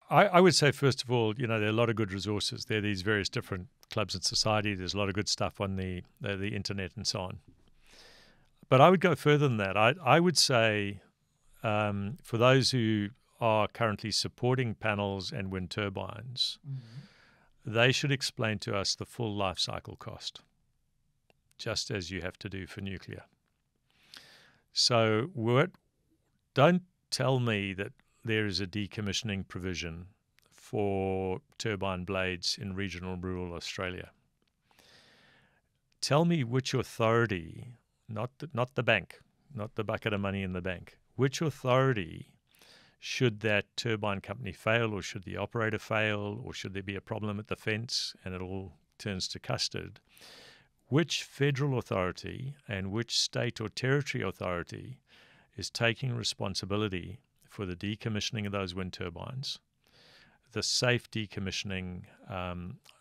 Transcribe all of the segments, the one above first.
I would say, first of all, there are a lot of good resources. There are these various different clubs in society. There's a lot of good stuff on the internet and so on. But I would go further than that. I would say for those who are currently supporting panels and wind turbines, they should explain to us the full life cycle cost, just as you have to do for nuclear. So don't tell me that there is a decommissioning provision for turbine blades in regional and rural Australia. Tell me which authority, not the bank, not the bucket of money in the bank, which authority, should that turbine company fail, or should the operator fail, or should there be a problem at the fence and it all turns to custard, which federal authority and which state or territory authority is taking responsibility for the decommissioning of those wind turbines, the safe decommissioning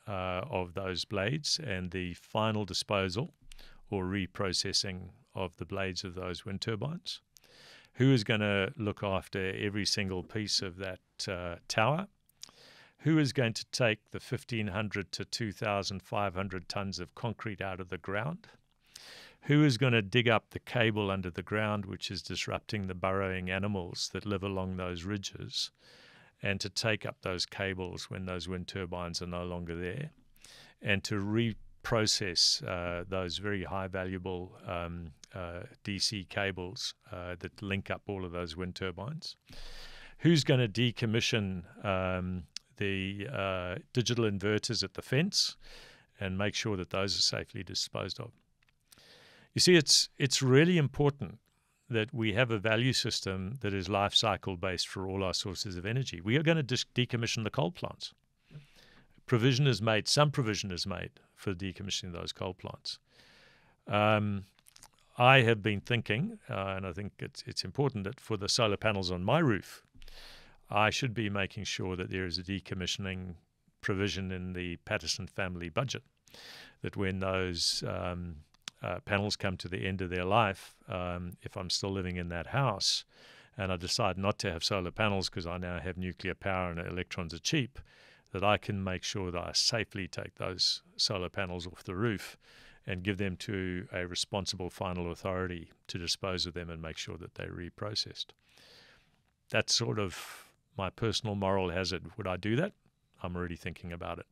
of those blades, and the final disposal or reprocessing of the blades of those wind turbines? Who is going to look after every single piece of that tower? Who is going to take the 1,500 to 2,500 tons of concrete out of the ground? Who is going to dig up the cable under the ground, which is disrupting the burrowing animals that live along those ridges, and to take up those cables when those wind turbines are no longer there, and to reprocess those very high valuable DC cables that link up all of those wind turbines? Who's going to decommission the digital inverters at the fence and make sure that those are safely disposed of? You see, it's really important that we have a value system that is life cycle based for all our sources of energy. We are going to decommission the coal plants. Some provision is made for decommissioning those coal plants. I have been thinking, and I think it's important, that for the solar panels on my roof, I should be making sure that there is a decommissioning provision in the Paterson family budget, that when those panels come to the end of their life, if I'm still living in that house and I decide not to have solar panels because I now have nuclear power and electrons are cheap, that I can make sure that I safely take those solar panels off the roof and give them to a responsible final authority to dispose of them and make sure that they're reprocessed. That's sort of my personal moral hazard. Would I do that? I'm already thinking about it.